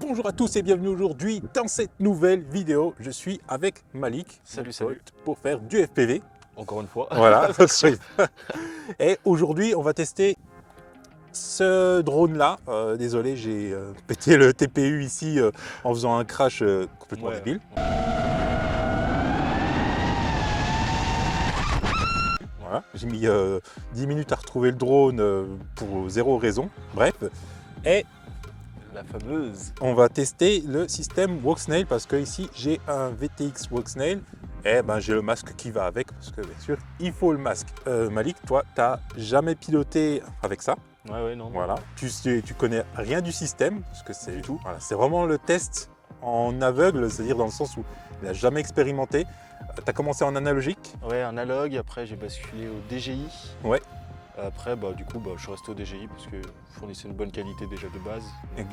Bonjour à tous et bienvenue aujourd'hui dans cette nouvelle vidéo. Je suis avec Malik. Salut, mon salut. pote, pour faire du FPV. Encore une fois. Voilà. Et aujourd'hui, on va tester ce drone-là. Désolé, j'ai pété le TPU ici en faisant un crash complètement Ouais. débile. Voilà. J'ai mis 10 minutes à retrouver le drone pour zéro raison. Bref. Et La fameuse. on va tester le système Walksnail parce que ici j'ai un VTX Walksnail et ben j'ai le masque qui va avec parce que bien sûr il faut le masque. Malik, toi t'as jamais piloté avec ça, Ouais, non. voilà. Tu connais rien du système parce que c'est Du tout. voilà, c'est vraiment le test en aveugle, c'est-à-dire dans le sens où il n'a jamais expérimenté. Tu as commencé en analogique. Ouais, analogue. Après, j'ai basculé au DJI. Ouais. Après, du coup, je suis resté au DJI parce que fournissait une bonne qualité déjà de base. Donc,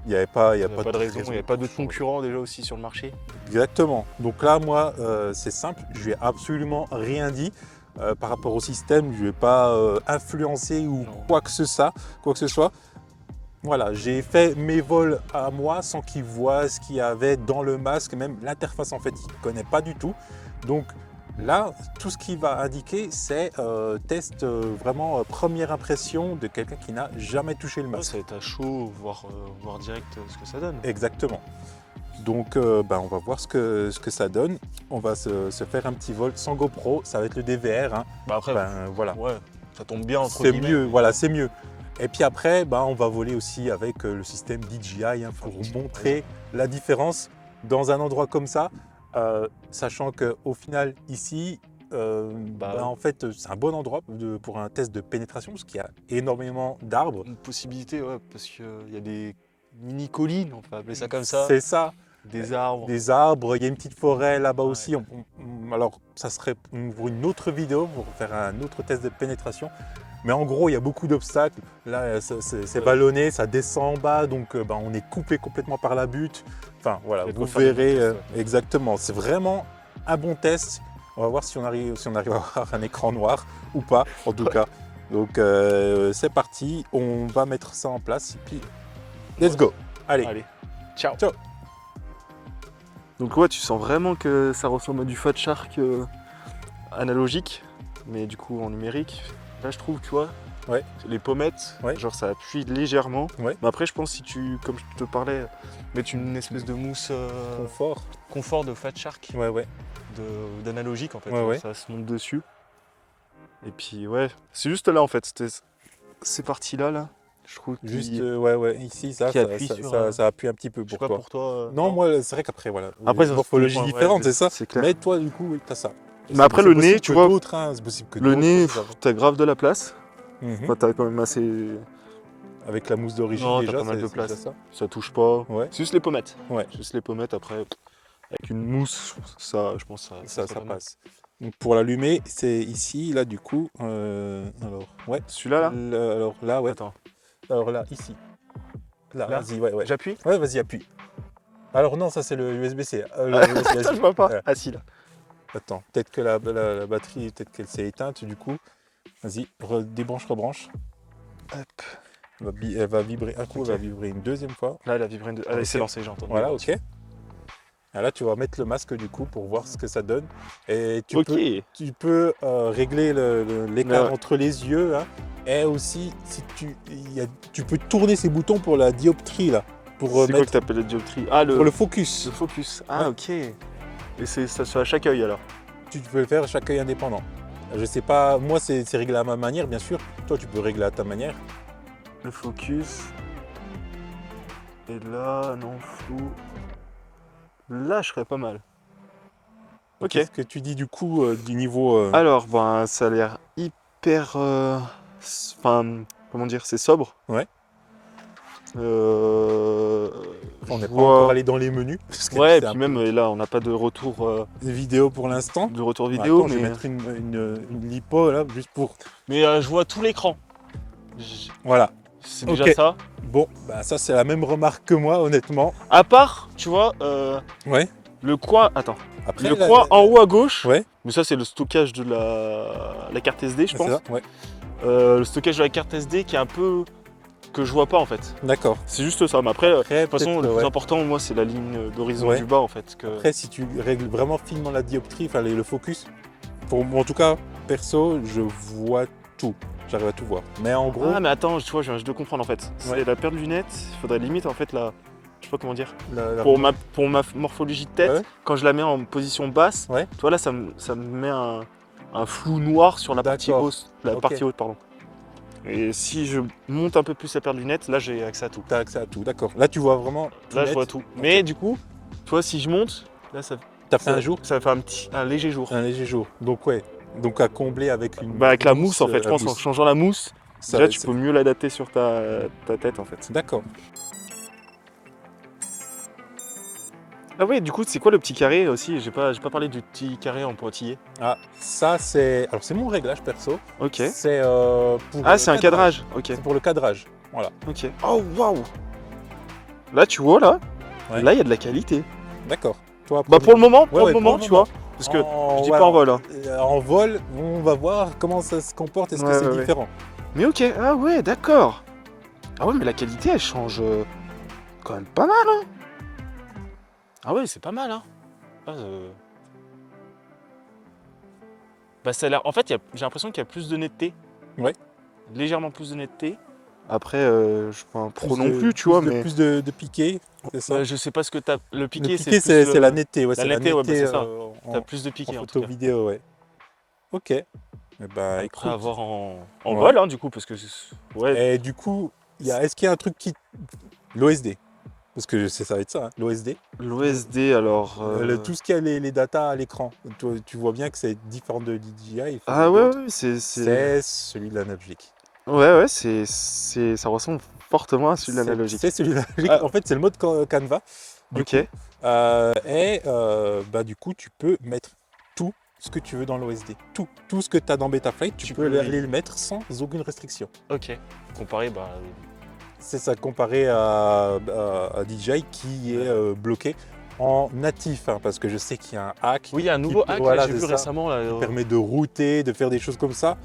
Il n'y avait pas, il n'y a pas de raison. Il n'y avait pas d'autres concurrents déjà aussi sur le marché. Exactement. Donc là, moi, c'est simple. Je lui ai absolument rien dit par rapport au système. Je ne lui ai pas influencé ou Non. quoi que ce soit. Voilà, j'ai fait mes vols à moi sans qu'il voit ce qu'il y avait dans le masque. Même l'interface, en fait, il ne connaît pas du tout. Donc là, tout ce qu'il va indiquer, c'est test vraiment première impression de quelqu'un qui n'a jamais touché le Ouais, masque. ça va être à chaud, voir direct ce que ça donne. Exactement. Donc on va voir ce que ça donne. On va se faire un petit vol sans GoPro, ça va être le DVR. Hein. Après, Voilà. ouais, ça tombe bien entre C'est guillemets. mieux, voilà, c'est mieux. Et puis après, on va voler aussi avec le système DJI hein, pour vous montrer la différence dans un endroit comme ça, sachant qu'au final ici, en fait, c'est un bon endroit pour un test de pénétration parce qu'il y a énormément d'arbres. Une possibilité, ouais, parce qu'il y a des mini-collines, on peut appeler ça comme ça. C'est ça. Des arbres. Des arbres, il y a une petite forêt là-bas Ouais. aussi. Alors, ça serait pour une autre vidéo, pour faire un autre test de pénétration. Mais en gros, il y a beaucoup d'obstacles. Là, c'est vallonné, ça descend en bas, donc on est coupé complètement par la butte. Enfin, voilà, Il y a de vous quoi faire des verrez bons tests, exactement. C'est vraiment un bon test. On va voir si on arrive à avoir un écran noir ou pas, en tout cas. Donc, c'est parti. On va mettre ça en place. Et puis, let's go. Allez. Ciao. Ciao. Donc ouais, tu sens vraiment que ça ressemble à du Fat Shark analogique, mais du coup en numérique. Là je trouve, tu vois, Ouais. les pommettes, Ouais. genre ça appuie légèrement. Ouais. Mais après je pense si tu, comme je te parlais, mettre une espèce de mousse Confort. confort de Fat Shark, Ouais. d'analogique en fait, Ouais. ça se monte dessus. Et puis ouais, c'est juste là en fait, ces parties-là, là, je trouve Juste, qu'il- ici, ça appuie sur, ça appuie un petit peu je sais pour pas toi. pour toi. Non, moi, c'est vrai qu'après, voilà. Après, une ça se morphologie comprend, ouais, différente, c'est ça. c'est clair. Mais toi, du coup, oui, t'as ça. Mais après, le nez, tu vois, c'est possible que le d'autres nez, choses t'as grave de la place. Mhm. Enfin, t'as quand même assez. Avec la mousse d'origine, Non, t'as déjà, pas mal de c'est place. déjà ça. Ça touche pas. Ouais. C'est juste les pommettes. Ouais. Juste les pommettes après. Avec une mousse, ça, je pense que Ça serait pas mal. passe. Donc, pour l'allumer, c'est ici, là, du coup. Alors, ouais. Celui-là, là Alors là, ouais. Attends. Alors là, ici. Là, Là vas-y, ouais. J'appuie Ouais, vas-y, appuie. Alors non, ça, c'est le USB-C. Attends, je vois pas. Ouais. Ah si, là. Attends, peut-être que la batterie, peut-être qu'elle s'est éteinte du coup. Vas-y, débranche, rebranche. Hop. Elle va vibrer un coup, Ok. elle va vibrer une deuxième fois. Là, elle a vibré. Allez, Ok. c'est lancé, j'ai entendu. Voilà, ok. Et là, tu vas mettre le masque du coup pour voir ce que ça donne. Et tu Ok. peux régler l'écart Ouais. entre les yeux. Hein. Et aussi, si tu peux tourner ces boutons pour la dioptrie là. Pour C'est quoi que mettre t'appelles la dioptrie? Ah, pour le focus. le focus. Ah, Ouais. ok. Et ça se fait à chaque œil alors. Tu peux le faire à chaque œil indépendant. Je sais pas, moi c'est réglé à ma manière, bien sûr. Toi, tu peux régler à ta manière. Le focus. Et là, non, flou. Là, je serais pas mal. Ok. Qu'est-ce que tu dis du coup du niveau Alors, ça a l'air hyper. Enfin, comment dire, c'est sobre. Ouais. Euh, on n'est je pas vois- encore allé dans les menus. Parce que Ouais, c'est et un puis peu même là, on n'a pas de retour, des vidéos pour l'instant. vidéo, Attends, je vais mais, mettre une lipo là, juste pour. je vois tout l'écran. Voilà. C'est Ok. déjà ça. Bon, ça c'est la même remarque que moi, honnêtement. À part, tu vois, Ouais. le coin. Attends. Après, Le coin en haut à gauche. Ouais. Mais ça, c'est le stockage de la carte SD, je C'est pense. ça, ouais. Le stockage de la carte SD qui est un peu que je vois pas en fait. D'accord. C'est juste ça. Mais après, de Après, toute façon, peut-être, le plus ouais. important, moi, c'est la ligne d'horizon Ouais. du bas en fait. Après, si tu règles vraiment finement la dioptrie, enfin le focus, pour moi, en tout cas, perso, je vois tout. J'arrive à tout voir. Mais en gros, Ah, mais attends, tu vois, je viens juste de comprendre en fait. C'est Ouais. la paire de lunettes, il faudrait limite en fait la. Je sais pas comment dire. la- Pour ma morphologie de tête, Ouais. quand je la mets en position basse, Ouais. tu vois là, ça me met un flou noir sur la partie D'accord. haute. La Ok. partie haute, pardon. Et si je monte un peu plus la paire de lunettes, là, j'ai accès à tout. T'as accès à tout, d'accord. Là, tu vois vraiment tout Là, net. je vois tout. Ok. Mais du coup, tu vois, si je monte, là, T'as fait un jour, ça fait un léger jour. un léger jour. Donc ouais. Donc à combler avec une Bah, avec la mousse, en fait, je la pense en mousse. changeant la mousse, Ça, déjà, tu peux mieux l'adapter sur ta tête, en fait. D'accord. Ah oui, du coup, c'est quoi le petit carré aussi? J'ai pas parlé du petit carré en pointillé. Ah, ça c'est. Alors c'est mon réglage perso. Ok. C'est pour Ah, le c'est un cadrage. Ok. C'est pour le cadrage. Voilà. Ok. Oh, waouh! Là, tu vois, là, Ouais. là, il y a de la qualité. D'accord. Toi, Bah, pour le moment, Ouais, ouais, pour le tu moment. vois. Parce que je dis voilà. pas en vol. Hein. En vol, on va voir comment ça se comporte. Est-ce que Ouais, c'est ouais, différent? Mais ok, ah ouais, d'accord. Ah ouais, mais la qualité, elle change quand même pas mal, hein. Ah ouais, c'est pas mal, hein. Ah, Bah, ça a l'air. En fait, j'ai l'impression qu'il y a plus de netteté. Ouais. Légèrement plus de netteté. Après, je suis pas un pro Plus non de- plus, tu vois, de- mais. Plus de piqué, c'est ça? Je sais pas ce que t'as. Le piqué, Le c'est piqué, plus c'est la netteté. Ouais, la c'est la netteté, ouais, bah, netteté c'est ça. T'as en, plus de en piqué, en tout photo cas. vidéo, ouais. Ok. Eh ben, Après, à écoute. voir en Ouais. vol, hein, du coup, parce que. Ouais. Et du coup, est-ce qu'il y a un truc qui. L'OSD. Parce que ça va être ça, hein, l'OSD. L'OSD, alors. Tout ce qui a les datas à l'écran. Tu vois bien que c'est différent de DJI et Ah ouais, ouais, c'est celui de l'analogique. Ouais, ouais, ça ressemble fortement à celui de C'est l'analogique. celui de l'analogique. Ah, En fait, c'est le mode Canva. Du ok. coup. Du coup, tu peux mettre tout ce que tu veux dans l'OSD. Tout ce que tu as dans Betaflight, tu peux aller le mettre sans aucune restriction. Ok. Comparé, bah. C'est ça comparé à DJI qui est bloqué en natif, hein, parce que je sais qu'il y a un hack. Oui, il y a un nouveau hack, voilà, j'ai vu c'est ça, récemment. Là, qui permet de router, de faire des choses comme ça.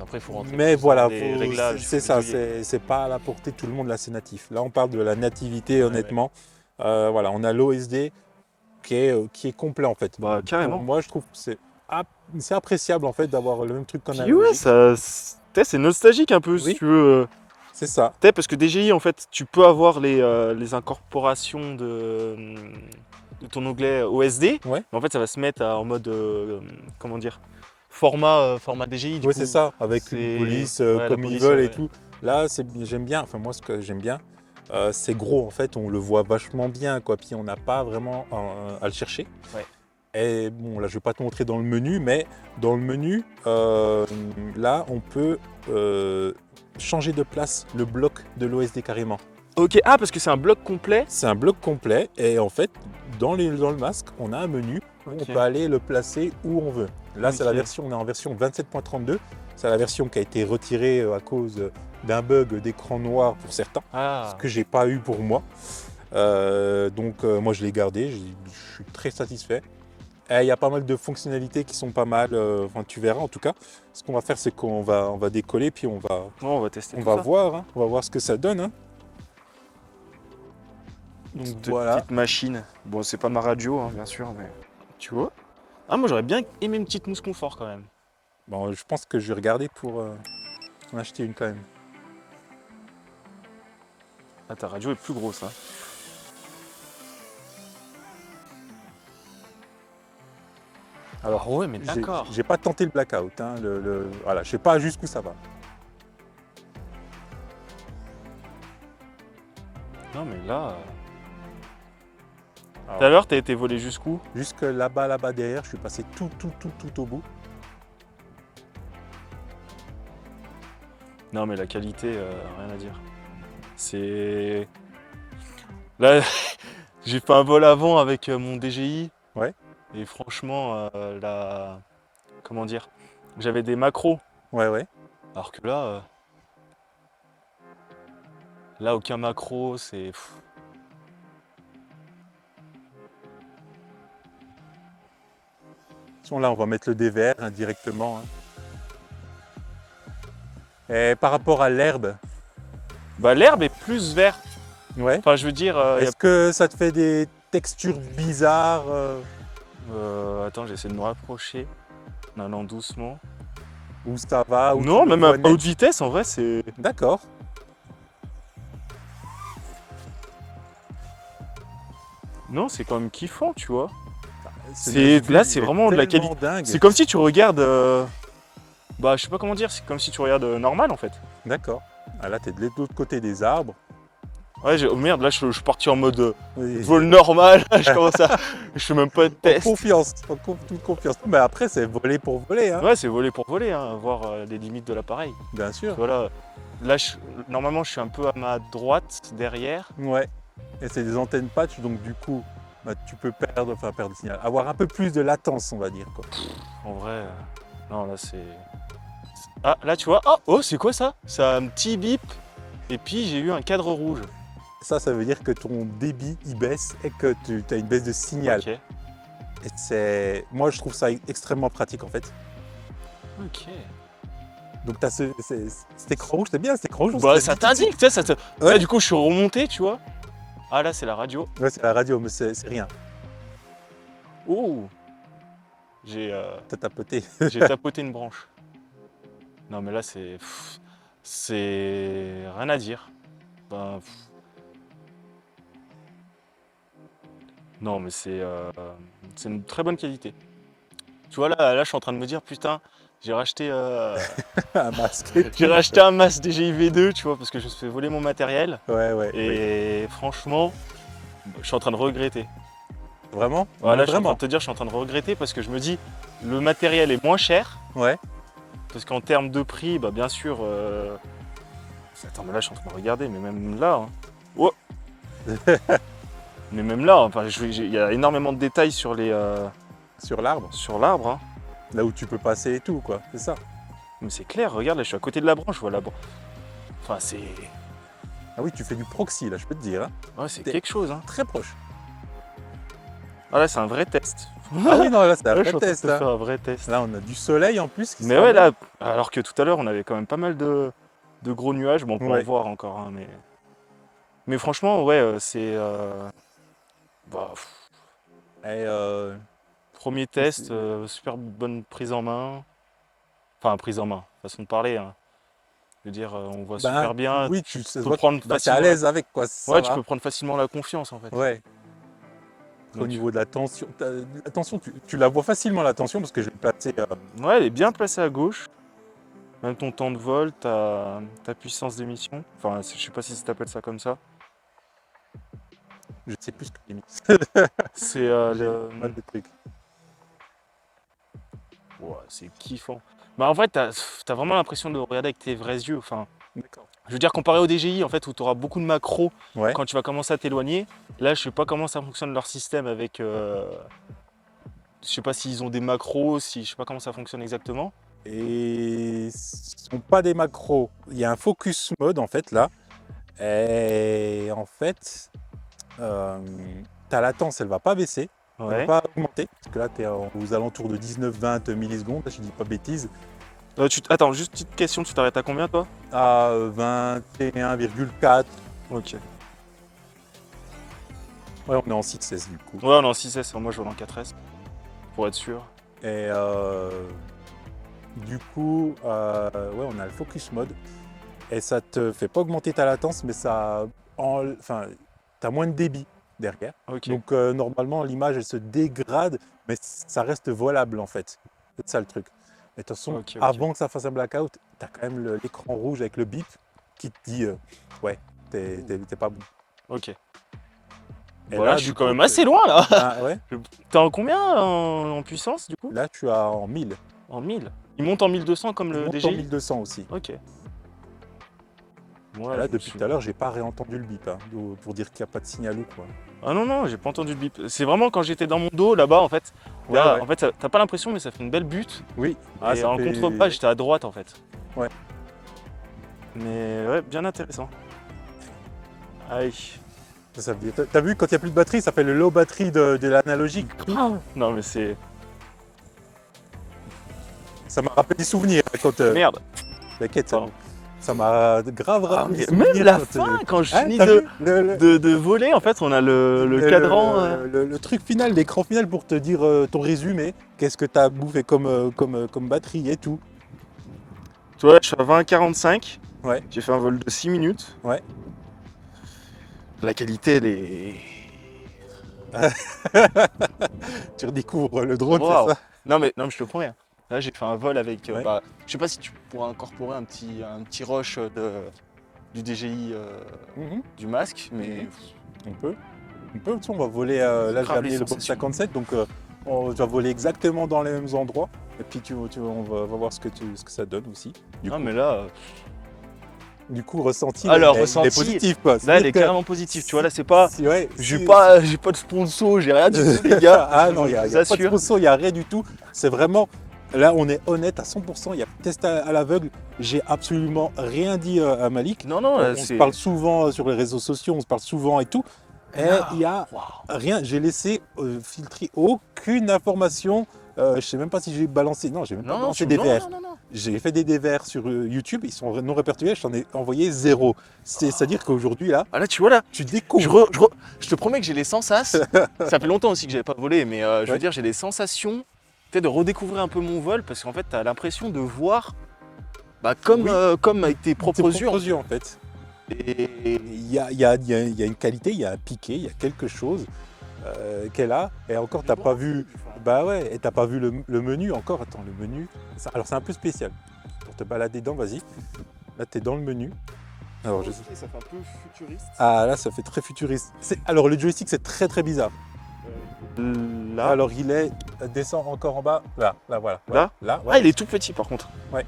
Après, il faut rentrer Mais plus voilà, dans les réglages. c'est ça, c'est pas à la portée de tout le monde, là c'est natif. Là on parle de la nativité, Ouais, honnêtement. Voilà, on a l'OSD qui est complet en fait. Bah, carrément. Pour moi, je trouve que c'est appréciable en fait d'avoir le même truc qu'en Puis analogique. ouais, c'est nostalgique un peu, si Oui. tu veux. C'est ça. Parce que DJI, en fait, tu peux avoir les incorporations de ton onglet OSD. Ouais. Mais en fait, ça va se mettre en mode, comment dire, format DJI. Oui, c'est ça, avec une police la comme ils police, veulent et ouais. tout. Là, j'aime bien, enfin moi ce que j'aime bien, c'est gros en fait, on le voit vachement bien, quoi. Puis on n'a pas vraiment à le chercher. Ouais. Et bon, là je vais pas te montrer dans le menu, mais dans le menu, là on peut changer de place le bloc de l'OSD carrément. Ok, ah, parce que c'est un bloc complet. C'est un bloc complet et en fait, dans le masque, on a un menu où on Ok. peut aller le placer où on veut. Là, c'est la Ok. version, on est en version 27.32. C'est la version qui a été retirée à cause d'un bug d'écran noir pour certains, Ah, ce que j'ai pas eu pour moi. Donc moi, je l'ai gardé, je suis très satisfait. Et il y a pas mal de fonctionnalités qui sont pas mal, enfin tu verras en tout cas. Ce qu'on va faire, c'est qu'on va décoller, puis on va tester on tout va ça. voir, hein. On va voir ce que ça donne, hein. Donc Cette voilà. petite machine. Bon, c'est pas ma radio, hein, bien sûr, mais tu vois. Ah, moi j'aurais bien aimé une petite mousse confort quand même. Bon, je pense que je vais regarder pour en acheter une quand même. Ah, ta radio est plus grosse, hein. Alors, ouais, mais d'accord. j'ai pas tenté le blackout, hein, voilà, je sais pas jusqu'où ça va. Non, mais là. Alors, Tout à l'heure, t'as été volé jusqu'où? jusque là-bas derrière, je suis passé tout au bout. Non, mais la qualité, rien à dire. C'est. Là, j'ai fait un vol avant avec mon DJI. Ouais. Et franchement, comment dire? J'avais des macros. Ouais. Alors que là. Là, aucun macro, c'est. Là, on va mettre le DVR hein, directement. Hein. Et par rapport à l'herbe, Bah l'herbe est plus verte. Ouais. Enfin je veux dire, Est-ce que ça te fait des textures bizarres attends, j'essaie de me rapprocher en allant doucement. ou ça va ou tu Non, le même vois à net haute vitesse, en vrai, c'est... D'accord. Non, c'est quand même kiffant, tu vois. Là, c'est vraiment de la qualité. dingue. C'est comme si tu regardes... Bah, je sais pas comment dire, c'est comme si tu regardes normal, en fait. D'accord. Ah, là, t'es de l'autre côté des arbres. Ouais, oh merde, là, je suis parti en mode Oui. vol normal. Je commence à... Je fais même pas de En test. confiance, toute confiance. Mais après, c'est voler pour voler, hein. Ouais, c'est voler pour voler, hein, voir les limites de l'appareil. Bien sûr. Voilà. Là, normalement, je suis un peu à ma droite, derrière. Ouais. Et c'est des antennes patch, donc du coup, bah, tu peux perdre le signal. Avoir un peu plus de latence, on va dire, quoi. En vrai, non, là, c'est... Ah, là, tu vois. Oh, c'est quoi ça? C'est un petit bip. Et puis, j'ai eu un cadre rouge. Ça veut dire que ton débit, il baisse et que tu as une baisse de signal. Ok. Et moi, je trouve ça extrêmement pratique, en fait. Ok. Donc, tu as cet écran rouge, c'est bien, cet écran rouge. Bah, ça t'indique, tu sais, ça te... Ouais. Là, du coup, je suis remonté, tu vois. Ah, là, c'est la radio. Ouais, c'est la radio, mais c'est rien. Oh. J'ai T'as tapoté. j'ai tapoté une branche. Non, mais là, c'est rien à dire. Ben, non, mais c'est une très bonne qualité. Tu vois, là, je suis en train de me dire, putain, j'ai racheté, Un masque. j'ai racheté un masque DJI V2, tu vois, parce que je me suis fait voler mon matériel. Ouais, ouais. Oui. Et franchement, je suis en train de regretter. Vraiment? Voilà, je suis en train Vraiment. de te dire, je suis en train de regretter parce que je me dis, le matériel est moins cher. Ouais. Parce qu'en termes de prix, bah bien sûr. Attends, mais là, je suis en train de regarder, mais même là. Hein. Oh. Mais même là, enfin, il y a énormément de détails sur les, Sur l'arbre. sur l'arbre. Hein. Là où tu peux passer et tout, quoi. C'est ça. Mais c'est clair, regarde, là, je suis à côté de la branche, je vois la branche. Enfin, c'est. Ah oui, tu fais du proxy, là, je peux te dire. Hein. Ouais, c'est T'es- quelque chose. Hein. Très proche. Ah là, c'est un vrai test. Ah oui, non, là, c'est un Là, je vrai suis en train de test. te Là. faire un vrai test. Là, on a du soleil en plus. Mais ouais, là, alors que tout à l'heure, on avait quand même pas mal de gros nuages. Bon, on peut Ouais. en voir encore, hein, mais franchement, ouais, c'est. Bah, Et premier test, super bonne prise en main. Enfin, prise en main, façon de parler. Hein. Je veux dire, on voit ben, super bien. oui, Tu ça se peux voit que prendre t'es à facilement. l'aise avec, quoi. Ça Ouais, va. tu peux prendre facilement la confiance en fait. Ouais. Au Donc, niveau de la tension, la tension, tu la vois facilement, la tension, parce que je l'ai placée. ouais, elle est bien placée à gauche. Même ton temps de vol, ta puissance d'émission. Enfin, je sais pas si ça t'appelle ça comme ça. Je sais plus ce que j'ai mis. C'est J'ai pas de trucs. Ouais, c'est kiffant. Bah en fait, t'as vraiment l'impression de regarder avec tes vrais yeux. Enfin, D'accord. je veux dire, comparé au DJI, en fait, où tu auras beaucoup de macros Ouais. quand tu vas commencer à t'éloigner. Là, je sais pas comment ça fonctionne leur système avec. Je sais pas s'ils ont des macros, je sais pas comment ça fonctionne exactement. Et ce sont pas des macros. Il y a un focus mode en fait là. Et en fait, ta latence elle va pas baisser, elle Ouais. va pas augmenter. Parce que là tu es aux alentours de 19-20 millisecondes, là, je dis pas bêtises. Attends, juste petite question, tu t'arrêtes à combien toi? À 21,4. Ok. Ouais, on est en 6S du coup. Ouais, on est en 6S, moi je vole en 4S. Pour être sûr. Et du coup, ouais, on a le focus mode. Et ça te fait pas augmenter ta latence, mais enfin, t'as moins de débit derrière. Ok. Donc normalement, l'image, elle se dégrade, mais ça reste volable en fait. C'est ça le truc. Mais de toute façon, Ok. avant que ça fasse un blackout, t'as quand même l'écran rouge avec le bip qui te dit ouais, t'es pas bon. Ok. Et Voilà, là, je suis du quand coup, même assez loin là. Ah, ouais, T'es en combien en puissance du coup? là tu as en 1000. En 1000. Il monte en 1200 comme Il le monte en DJI? 1200 aussi. Ok. Et Ouais, là, je me depuis suis- tout à l'heure, j'ai pas réentendu le bip hein, pour dire qu'il n'y a pas de signal ou quoi. Ah non, j'ai pas entendu le bip. C'est vraiment quand j'étais dans mon dos là-bas en fait. Ouais, Là, ouais. en fait, t'as pas l'impression, mais ça fait une belle butte. Oui. Et ça en fait- contrepas, j'étais à droite en fait. Ouais. Mais ouais, bien intéressant. Aïe. T'as vu, quand il n'y a plus de batterie, ça fait le low battery de l'analogique. Non mais c'est... Ça m'a rappelé des souvenirs hein, quand. Merde. T'inquiète, ça Pardon. Ça m'a grave rappelé. Même souvenir la quand, fin, quand je hein, finis t'as vu de voler, en fait, on a le cadran. le truc final, l'écran final pour te dire ton résumé. Qu'est-ce que tu as bouffé comme batterie et tout. Tu vois, je suis à 20,45. Ouais. J'ai fait un vol de 6 minutes. Ouais. La qualité, elle est. Tu redécouvres le drone, Waouh. c'est ça? Non, mais je te promets. Là, j'ai fait un vol avec. Ouais. Je sais pas si tu pourras incorporer un petit rush du DJI Mhm. du masque, mais. On peut. Tu sais, on va voler. Là, j'ai Grave amené les le Bob sensations. 57, donc on va voler exactement dans les mêmes endroits. Et puis on va voir ce que ça donne aussi. Du Non, coup, mais là, ressenti, Alors, il est ressenti, positif, quoi. là, elle est carrément positive. Tu vois, là, c'est pas. J'ai pas de sponsor, j'ai rien du tout, les gars. Ah non, il n'y a Je vous pas de assure. sponsor, il n'y a rien du tout. C'est vraiment, là on est honnête à 100%, il y a test à l'aveugle. J'ai absolument rien dit à Malik. Non, non, On se parle souvent sur les réseaux sociaux, on se parle souvent et tout. Et il n'y a rien, j'ai laissé filtrer aucune information. Je sais même pas si j'ai balancé, non, j'ai même pas balancé des verres. Non. J'ai fait des dévers sur YouTube, ils sont non répertoriés, je t'en ai envoyé 0. C'est-à-dire qu'aujourd'hui là, Ah là, tu vois là, tu découvres. je te promets que j'ai les sensations. Ça fait longtemps aussi que j'avais pas volé, mais je veux dire, j'ai des sensations, peut-être de redécouvrir un peu mon vol, parce qu'en fait, tu as l'impression de voir, comme avec tes propres yeux. En fait. Et Il y a une qualité, il y a un piqué, il y a quelque chose qu'elle a. Et encore, t'as pas vu. Bah ouais, et t'as pas vu le menu encore. Attends, le menu. Alors c'est un peu spécial. Pour te balader dedans, vas-y. Là, t'es dans le menu. Alors, ça fait un peu futuriste. Ah là, ça fait très futuriste. Alors le joystick, c'est très très bizarre. Là. Alors il est. Descend encore en bas. Là, voilà. Là Là, ouais. Ah, il est tout petit par contre. Ouais.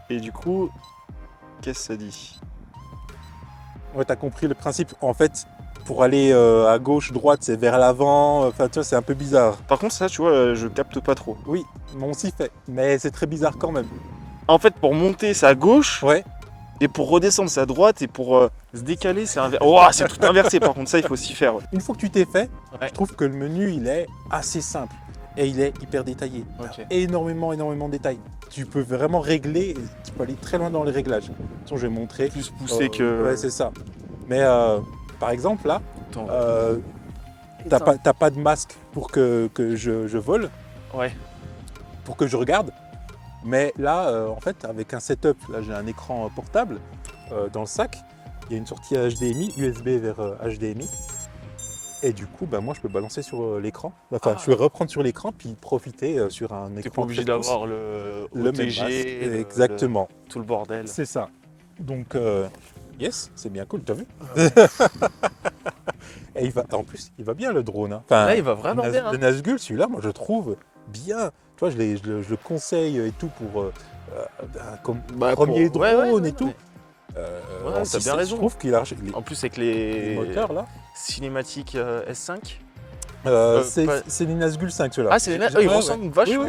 Et du coup, qu'est-ce que ça dit? Ouais, t'as compris le principe. En fait, pour aller à gauche, droite, c'est vers l'avant. Enfin, tu vois, c'est un peu bizarre. Par contre, ça, tu vois, je capte pas trop. Oui, on s'y fait. Mais c'est très bizarre quand même. En fait, pour monter, c'est à gauche. Ouais. Et pour redescendre, c'est à droite. Et pour se décaler, c'est inversé. Ouah, c'est tout inversé. Par contre, ça, il faut s'y faire. Ouais. Une fois que tu t'es fait, Ouais. je trouve que le menu, il est assez simple. Et il est hyper détaillé. Ok. Énormément de détails. Tu peux vraiment régler, tu peux aller très loin dans les réglages. De toute façon, je vais montrer. Plus poussé que. Ouais, c'est ça. Mais par exemple, là, Attends. t'as pas de masque pour que je vole, Ouais. pour que je regarde. Mais là, en fait, avec un setup, là j'ai un écran portable dans le sac. Il y a une sortie HDMI, USB vers HDMI. Et du coup, moi je peux balancer sur l'écran. Enfin, je vais reprendre sur l'écran puis profiter sur un écran. T'es pas obligé 13 pouces. d'avoir le Le même OTG, masque. Exactement. tout le bordel. C'est ça. Donc, yes, c'est bien cool, t'as vu? Et en plus, il va bien le drone. Hein. Enfin, Là, il va vraiment bien. Hein. Le Nazgul, celui-là, moi je trouve bien. Tu vois, je le conseille et tout pour comme premier drone et tout. Ouais, En t'as bien 6.7, raison. Je trouve qu'il a En plus, avec les moteurs là. cinématiques S5. C'est les Nazgul 5 ceux-là. Ah, c'est les Nazgul. Ils ressemblent vachement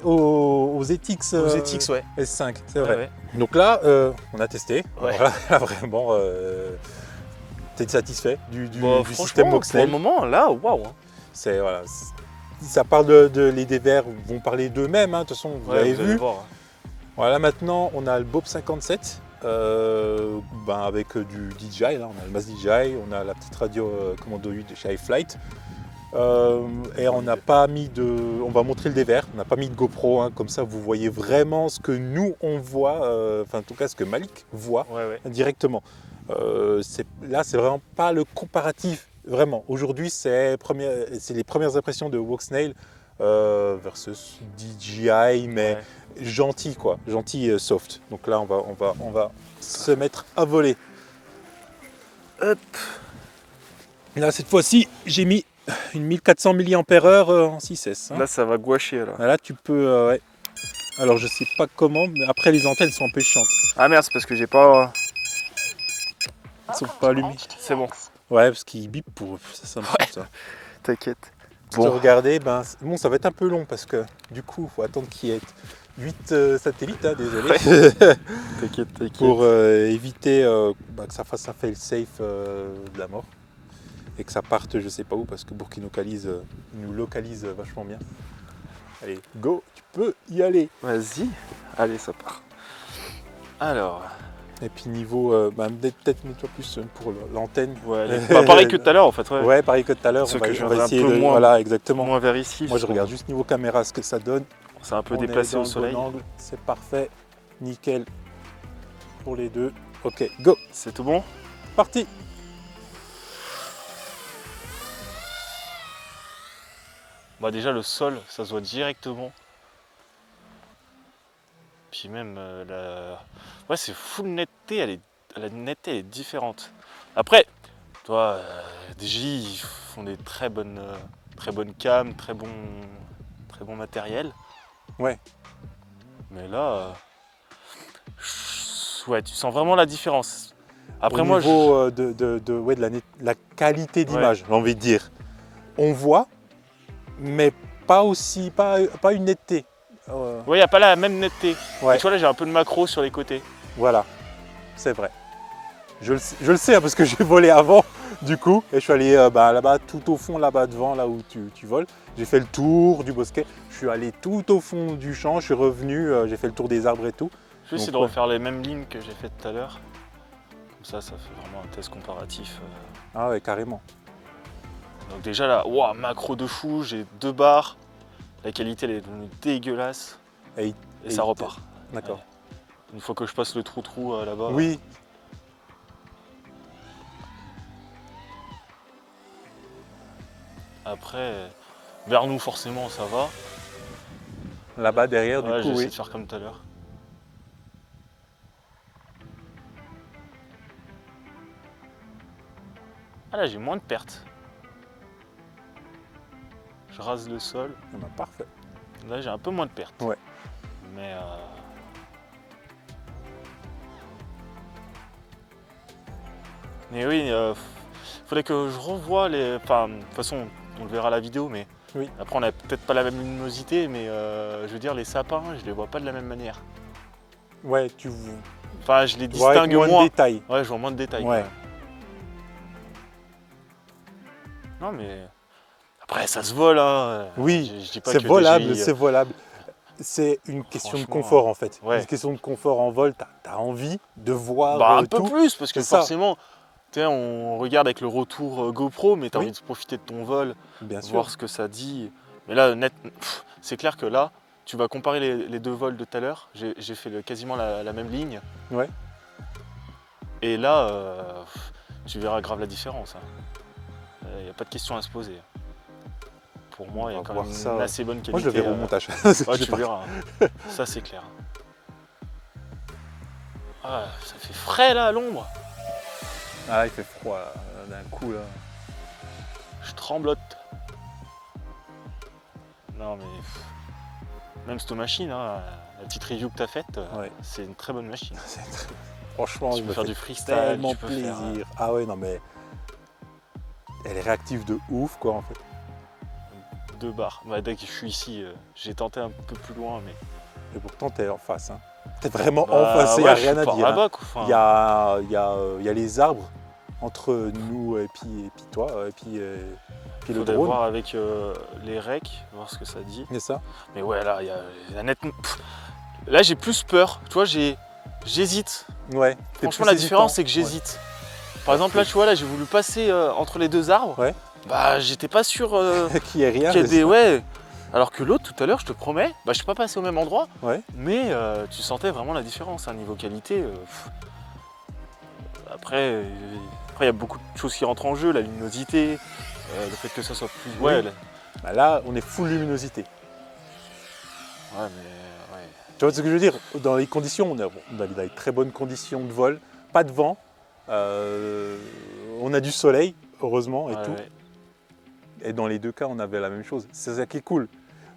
aux ETX, aux ETX, ouais. S5, c'est vrai. Ouais. Donc là, on a testé. Ouais. Voilà, là, vraiment, t'es satisfait du Franchement, système Voxel. pour le moment, là, waouh. C'est voilà, ça parle les DVR vont parler d'eux-mêmes. Hein, de toute façon, vous avez allez vu. voir. Voilà, maintenant on a le Bob 57 avec du DJI. Là, on a le Mass DJI, on a la petite radio commando 8 de chez iFlight. Et on n'a pas mis on va montrer le DVR, on n'a pas mis de GoPro, hein, comme ça vous voyez vraiment ce que nous on voit, enfin en tout cas ce que Malik voit directement. Là c'est vraiment pas le comparatif, vraiment. Aujourd'hui c'est les premières impressions de Voxnail versus DJI, mais gentil quoi, gentil soft. Donc là on va se mettre à voler. Hop. Là cette fois-ci j'ai mis une 1400 mAh en 6S. Hein. Là, ça va gouacher. Là, tu peux. Ouais. Alors, je sais pas comment, mais après, les antennes sont un peu chiantes. Ah merde, c'est parce que j'ai pas. Elles sont pas allumées. C'est bon. Ouais, parce qu'ils bipent pour. Ça me fout, ça. T'inquiète. Bon. Regardez, ça va être un peu long parce que du coup, il faut attendre qu'il y ait 8 satellites, hein, désolé. Ouais. T'inquiète. Pour éviter que ça fasse un fail-safe de la mort. Et que ça parte je sais pas où parce que Burkina nous localise vachement bien. Allez, go, tu peux y aller. Vas-y. Allez, ça part. Alors, Et puis niveau, peut-être mets-toi plus pour l'antenne. Ouais, bah, pareil que tout à l'heure en fait. Ouais, pareil que tout à l'heure. Sauf On va, que je on va viendrai essayer un peu de. moins, Voilà, exactement. moins vers ici. Moi, je regarde juste niveau caméra ce que ça donne. C'est un peu On est déplacé dans au le soleil. bon angle, c'est parfait. Nickel pour les deux. Ok, go. C'est tout bon? Parti. Bah déjà le sol, ça se voit directement. Puis même ouais, c'est full netteté, la netteté elle est différente. Après, toi, DJ ils font des très bonnes cams, très bon matériel. Ouais. Mais là, ouais, tu sens vraiment la différence. Après Au moi, niveau de la qualité d'image, j'ai envie de dire. On voit, mais pas une netteté. ouais, il n'y a pas la même netteté. Ouais. Et tu vois là, j'ai un peu de macro sur les côtés. Voilà, c'est vrai. Je le sais hein, parce que j'ai volé avant, du coup, et je suis allé là-bas, tout au fond, là-bas devant, là où tu voles. J'ai fait le tour du bosquet, je suis allé tout au fond du champ, je suis revenu, j'ai fait le tour des arbres et tout. Je vais essayer de refaire les mêmes lignes que j'ai fait tout à l'heure. Comme ça fait vraiment un test comparatif. Ah ouais, carrément. Donc déjà là, wow, macro de fou, j'ai 2 barres. La qualité elle est devenue dégueulasse. Et ça repart. D'accord. Ouais. Une fois que je passe le trou là-bas. Oui. Après, vers nous forcément ça va. Là-bas derrière, Ouais, du coup, j'essaie oui. de faire comme tout à l'heure. Ah là j'ai moins de pertes. Je rase le sol. Ah bah, parfait. Là j'ai un peu moins de pertes. Ouais. Mais oui, faudrait que je revoie les. Enfin, de toute façon, on le verra à la vidéo, mais Oui. après on n'a peut-être pas la même luminosité, mais je veux dire les sapins, je les vois pas de la même manière. Ouais, Enfin, je les vois avec distingue moins moins. de détails. Ouais, je vois moins de détails. Ouais. Non mais après ça se vole hein. Oui, Je dis pas c'est que volable, DJI, c'est volable. C'est une question de franchement, confort en fait. ouais. Une question de confort en vol, t'as envie de voir Bah un peu tout. plus parce que C'est ça. forcément, tu sais, on regarde avec le retour GoPro, mais t'as Oui. envie de profiter de ton vol, Bien sûr. voir ce que ça dit. Mais là, c'est clair que là, tu vas comparer les 2 vols de tout à l'heure. J'ai fait quasiment la même ligne. Ouais. Et là, tu verras grave la différence. Il n'y a pas de question à se poser. Pour moi, il y a quand même une assez bonne qualité. Moi, je le verrai au montage. Ouais, tu verras. Ça, c'est clair. Ah, ça fait frais là à l'ombre. Ah, il fait froid d'un coup là. Je tremblote. Non mais même cette machine, la petite review que tu as faite, Ouais. c'est une très bonne machine. Franchement, Tu je peux me faire fais du freestyle, tellement tu peux faire, plaisir. Ah ouais, non mais elle est réactive de ouf quoi en fait. 2 barres. Bah, dès que je suis ici, j'ai tenté un peu plus loin, mais. Et pourtant t'es en face. Hein. T'es vraiment Bah, en face, il n'y a rien à dire. Là-bas, Il y a les arbres entre nous et puis toi et puis le Faudrait drone. voir avec les recs, voir ce que ça dit. C'est ça. Mais ouais, là, il y a nettement. Là, j'ai plus peur. Tu vois, j'hésite. Ouais. Franchement, la différence, c'est que j'hésite. Par exemple, là, tu vois, là, j'ai voulu passer entre les 2 arbres. Ouais. Bah, j'étais pas sûr Qu'il y ait rien. qu'il y ait des. Ouais. Alors que l'autre, tout à l'heure, je te promets, bah, je suis pas passé au même endroit. Ouais. Mais tu sentais vraiment la différence, niveau qualité. Après, il y a beaucoup de choses qui rentrent en jeu, la luminosité, le fait que ça soit plus. Oui. Ouais, Bah là, on est full luminosité. ouais, mais. Ouais. Tu vois ce que je veux dire? Dans les conditions, on a des très bonnes conditions de vol, pas de vent, on a du soleil, heureusement, et Ouais, tout. ouais. Et dans les 2 cas, on avait la même chose. C'est ça qui est cool.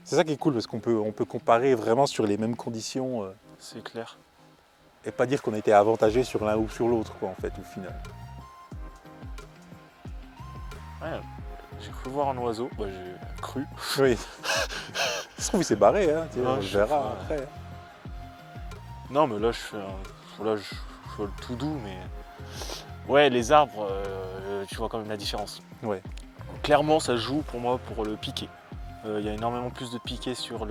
C'est ça qui est cool parce qu'on peut comparer vraiment sur les mêmes conditions C'est clair. et pas dire qu'on a été avantagé sur l'un ou sur l'autre, quoi, en fait, au final. Ouais, j'ai cru voir un oiseau, bah, j'ai cru. Oui. Ça se trouve, il s'est barré, hein, Ouais, on le je sais verra pas. après. Non, mais là, je fais le tout doux, mais. Ouais, les arbres, tu vois quand même la différence. Ouais. Clairement, ça joue pour moi pour le piqué. Il y a énormément plus de piqué sur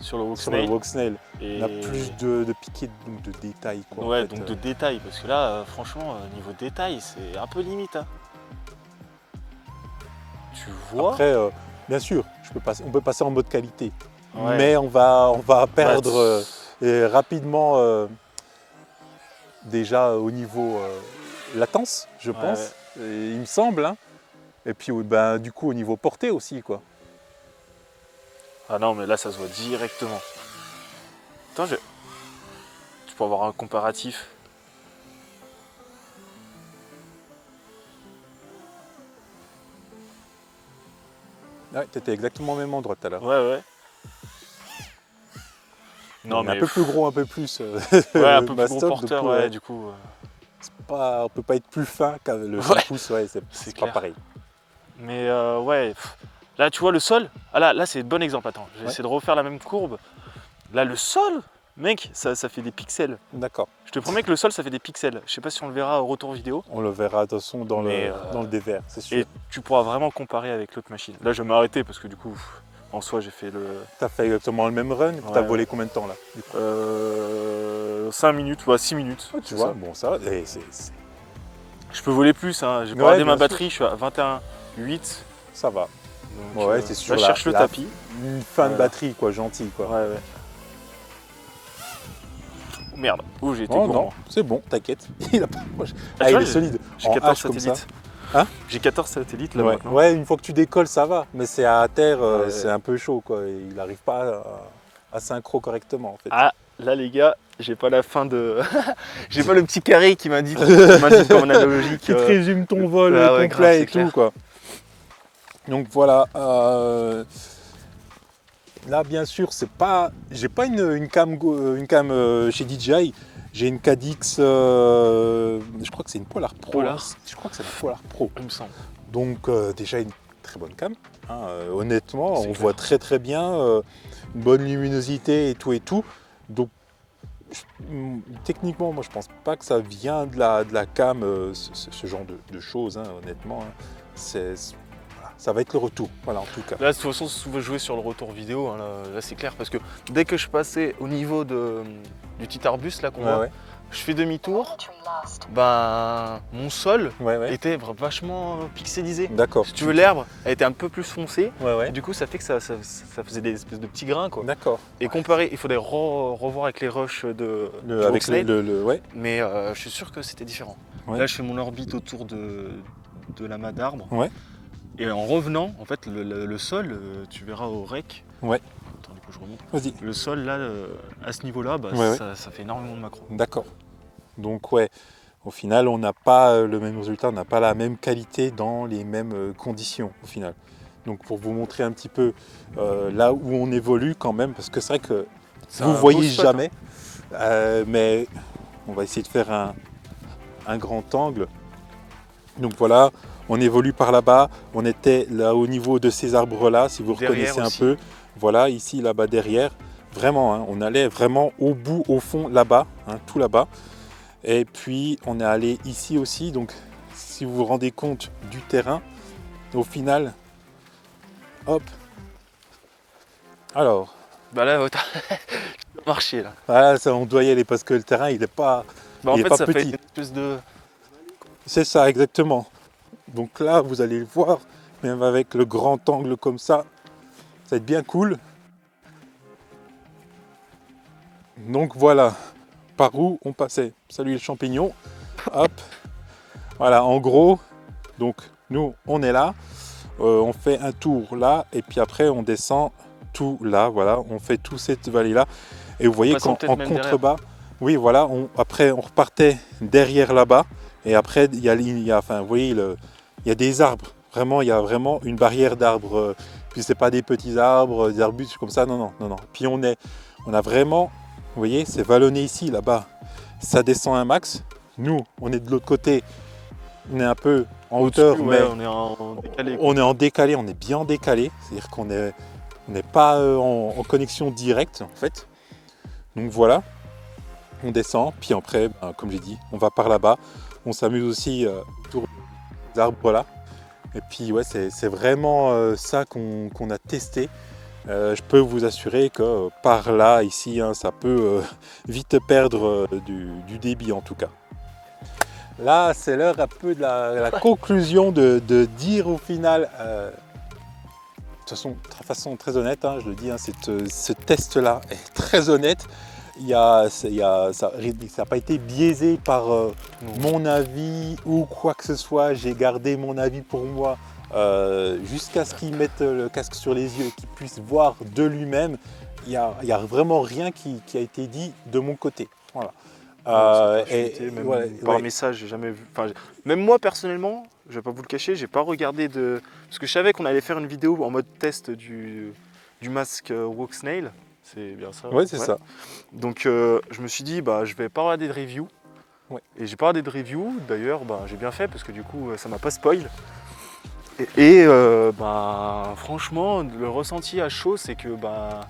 sur le sur le Walksnail. Walksnail. Et... On a plus de piquets, donc de détails. Quoi, ouais, en fait. donc de détails, parce que là, franchement, niveau détail, c'est un peu limite. Hein. Tu vois. Après, bien sûr, on peut passer en mode qualité, Ouais. mais on va perdre Bah, rapidement déjà au niveau latence, je pense, et il me semble. Hein. Et puis ben, du coup au niveau portée aussi, quoi. ah non, mais là, ça se voit directement. Attends, tu peux avoir un comparatif. Ouais, tu étais exactement au même endroit tout à l'heure. Ouais. Non, mais un peu plus gros, un peu plus. Ouais, un peu plus Mastoc, gros porteur, donc, ouais, du coup. on peut pas être plus fin que le 5 pouces, ouais, c'est pas clair. pareil. Mais ouais, là, tu vois le sol. Ah là c'est le bon exemple. Attends, j'ai Ouais. essayé de refaire la même courbe. Là, le sol, mec, ça fait des pixels. D'accord. Je te promets que le sol, ça fait des pixels. Je sais pas si on le verra au retour vidéo. On le verra de toute façon dans Mais, le dévers, c'est sûr. Et tu pourras vraiment comparer avec l'autre machine. Là, je vais m'arrêter parce que du coup, en soi, j'ai fait le. T'as fait exactement le même run, Ouais, t'as volé combien de temps là du coup 5 minutes, ouais, 6 minutes. Tu vois, bon ça, et Je peux voler plus, hein. J'ai pas Ouais, regardé ma bien sûr. batterie, je suis à 21,8. ça va. Donc, Ouais, c'est sûr. là, je cherche le tapis. Une fin de Voilà. batterie, quoi, gentil, quoi. Ouais. Merde, où j'ai été Oh gourmand. non, c'est bon, t'inquiète. Il a pas. tu il vois, est solide. J'ai En 14 H comme ça. satellites. Hein J'ai 14 satellites là Ouais. maintenant. Ouais, une fois que tu décolles, ça va. Mais c'est à terre, Ouais. c'est un peu chaud, quoi. Et il n'arrive pas à synchro correctement, en fait. Ah, là les gars, j'ai pas la fin de. J'ai pas le petit carré qui m'indique comme analogique. Qui te résume ton vol ah ouais, complet grave, c'est et clair. tout, quoi. Donc voilà. Là, bien sûr, c'est pas. J'ai pas une cam chez DJI. J'ai une Cadix. Je crois que c'est une Polar Pro. Polar. Hein. Je crois que c'est la Polar Pro. Il me semble. Donc déjà une très bonne cam. Hein. Honnêtement, C'est on clair. voit très bien. Une bonne luminosité et tout. Donc techniquement, moi je pense pas que ça vient de la cam, ce genre de choses, hein, honnêtement. Hein. Voilà, ça va être le retour, voilà, en tout cas. Là, de toute façon, si vous voulez jouer sur le retour vidéo, hein, là c'est clair, parce que dès que je passais au niveau du petit arbuste là qu'on voit, Ouais. je fais demi-tour, ben mon sol Ouais. était vachement pixelisé. D'accord. Si tu veux, l'herbe, elle était un peu plus foncée, Ouais. et du coup ça fait que ça faisait des espèces de petits grains quoi. D'accord. Et comparé, il faudrait revoir avec les rushs du Avec Walksnail, ouais. mais je suis sûr que c'était différent. Ouais. Là je fais mon orbite autour de l'amas d'arbres. Ouais. Et en revenant, en fait, le sol, tu verras au rec. Ouais. Attends, du coup, je remonte. Vas-y. Le sol, là, à ce niveau-là, bah, Ouais. ça fait énormément de macros. D'accord. Donc ouais, au final, on n'a pas le même résultat, on n'a pas la même qualité dans les mêmes conditions, au final. Donc pour vous montrer un petit peu là où on évolue quand même, parce que c'est vrai que C'est vous un voyez beau spot, jamais, mais on va essayer de faire un grand angle. Donc voilà, on évolue par là-bas, on était là au niveau de ces arbres-là, si vous Derrière reconnaissez un aussi. peu. Voilà, ici, là-bas, derrière. Vraiment, hein, on allait vraiment au bout, au fond, là-bas, hein, tout là-bas. Et puis, on est allé ici aussi. Donc, si vous vous rendez compte du terrain, au final, hop. Alors, Bah là, t'as marché, là. voilà, ça, on doit y aller parce que le terrain, il n'est pas... Bah, en Il est fait, pas ça fait petit. une espèce de... C'est ça, exactement. Donc là, vous allez le voir, même avec le grand angle comme ça va être bien cool. Donc voilà, par où on passait. Salut les champignons. Hop. Voilà, en gros, donc nous, on est là. On fait un tour là, et puis après, on descend tout là. Voilà, on fait toute cette vallée-là. Et vous voyez passant qu'en peut-être même contrebas, oui, voilà, après, on repartait derrière là-bas. Et après, il y a, enfin, vous voyez, il y a des arbres. Vraiment, il y a vraiment une barrière d'arbres. Puis c'est pas des petits arbres, des arbustes comme ça. Non. Puis on a vraiment, vous voyez, c'est vallonné ici, là-bas. Ça descend un max. Nous, on est de l'autre côté. On est un peu en hauteur, Au-dessus, mais ouais, on est en décalé. on est en décalé. On est bien en décalé. C'est-à-dire qu'on n'est pas en connexion directe, en fait. Donc voilà. On descend. Puis après, comme j'ai dit, on va par là-bas. On s'amuse aussi autour des arbres là. Et puis ouais, c'est vraiment ça qu'on a testé. Je peux vous assurer que par là, ici, hein, ça peut vite perdre du débit en tout cas. Là, c'est l'heure un peu de la conclusion de dire au final, de façon très honnête, hein, je le dis, hein, ce test-là est très honnête. Ça n'a pas été biaisé par mon avis ou quoi que ce soit. J'ai gardé mon avis pour moi jusqu'à ce qu'il mette le casque sur les yeux et qu'il puisse voir de lui-même. Il n'y a vraiment rien qui a été dit de mon côté. Voilà. Même par message, j'ai jamais vu. Enfin, même moi personnellement, je vais pas vous le cacher, j'ai pas regardé de. Parce que je savais qu'on allait faire une vidéo en mode test du masque Walk Snail. C'est bien ça. Ouais, c'est ça. Donc je me suis dit, bah, je vais pas regarder de review. Ouais. Et j'ai pas regardé de review. D'ailleurs, bah, j'ai bien fait parce que du coup, ça m'a pas spoil. Et bah, franchement, le ressenti à chaud, c'est que bah,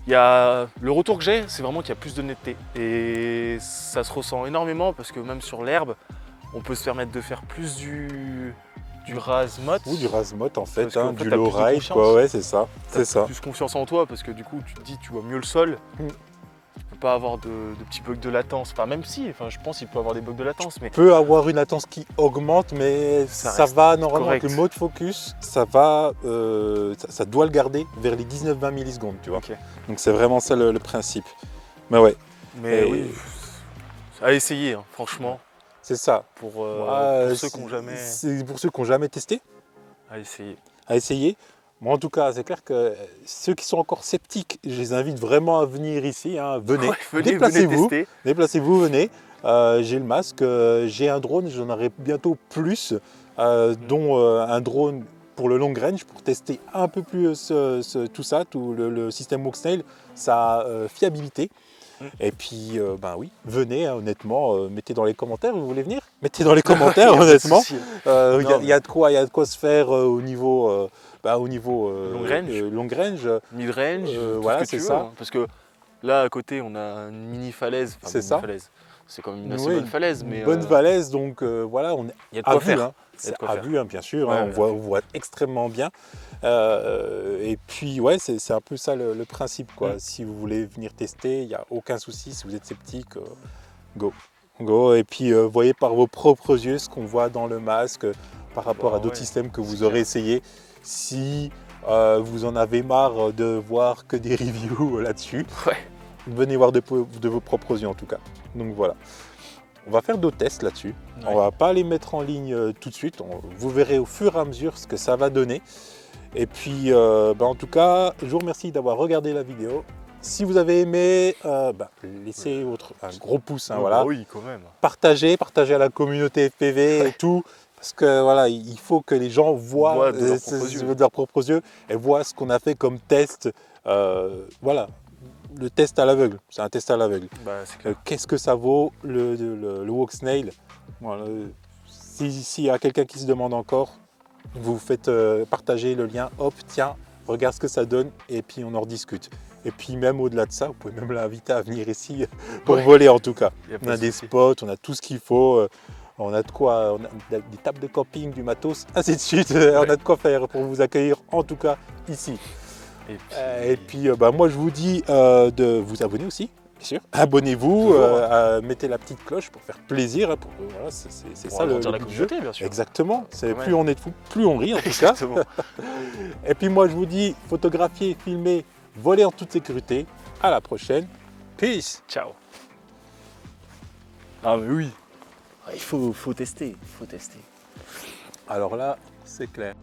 le retour que j'ai, c'est vraiment qu'il y a plus de netteté. Et ça se ressent énormément parce que même sur l'herbe, on peut se permettre de faire plus du ras-mat. Oui, du ras-mat en fait, hein, du low ride, quoi, ouais, c'est ça. C'est ça. Plus confiance en toi parce que du coup, tu te dis, tu vois mieux le sol. Tu peux pas avoir de petits bugs de latence. Enfin, même si, enfin, je pense qu'il peut avoir des bugs de latence. Mais tu peux avoir une latence qui augmente, mais ça va normalement avec le mode focus, ça doit le garder vers les 19-20 millisecondes, tu vois. Okay. Donc c'est vraiment ça le principe. Mais ouais. Mais oui, à essayer, hein, franchement. C'est ça. Pour ceux qui n'ont jamais. C'est pour ceux qui n'ont jamais testé. À essayer. À essayer. Moi, en tout cas, c'est clair que ceux qui sont encore sceptiques, je les invite vraiment à venir ici. Hein. Venez, déplacez-vous, venez. J'ai le masque, j'ai un drone, j'en aurai bientôt plus, dont un drone pour le long range, pour tester un peu plus tout ça, tout le système Walk Snail, sa fiabilité. Et puis, ben oui, venez, hein, honnêtement, mettez dans les commentaires, vous voulez venir? Mettez dans les commentaires, honnêtement. Il y a de quoi se faire au niveau long range. Mid-range, voilà, c'est ça. Veux, hein, parce que là, à côté, on a une mini falaise. C'est ça. C'est comme une assez bonne falaise. Une bonne falaise, donc voilà, on y a de quoi faire. Hein. C'est à vue, hein, bien sûr, ouais, hein, on voit extrêmement bien. Et puis, ouais, c'est un peu ça le principe, quoi. Si vous voulez venir tester, il n'y a aucun souci. Si vous êtes sceptique, go. Et puis, voyez par vos propres yeux ce qu'on voit dans le masque par rapport à d'autres systèmes que vous aurez essayé. Si vous en avez marre de voir que des reviews là-dessus, venez voir de vos propres yeux, en tout cas. Donc, voilà. On va faire d'autres tests là-dessus. Ouais. On va pas les mettre en ligne tout de suite. Vous verrez au fur et à mesure ce que ça va donner. Et puis, en tout cas, je vous remercie d'avoir regardé la vidéo. Si vous avez aimé, laissez un gros pouce. Hein, voilà. Oui, quand même. Partagez à la communauté FPV et tout. Parce que voilà, il faut que les gens voient de leurs propres yeux et voient ce qu'on a fait comme test. Voilà. Le test à l'aveugle, c'est un test à l'aveugle. Qu'est-ce que ça vaut le Walk Snail? Voilà. S'il y a quelqu'un qui se demande encore, vous faites partager le lien, hop, tiens, regarde ce que ça donne, et puis on en rediscute. Et puis même au-delà de ça, vous pouvez même l'inviter à venir ici pour voler en tout cas. On a des spots, on a tout ce qu'il faut, on a de quoi, on a des tables de camping, du matos, ainsi de suite. On a de quoi faire pour vous accueillir en tout cas ici. Et puis moi je vous dis de vous abonner aussi, bien sûr. Abonnez-vous, mettez la petite cloche pour faire plaisir. Voilà, c'est ça le la communauté, bien sûr. Exactement. Plus on est de fous, plus on rit en tout cas. Et puis moi je vous dis, photographiez, filmez, volez en toute sécurité. À la prochaine. Peace. Ciao. Ah mais oui. Il faut tester, Alors là, c'est clair.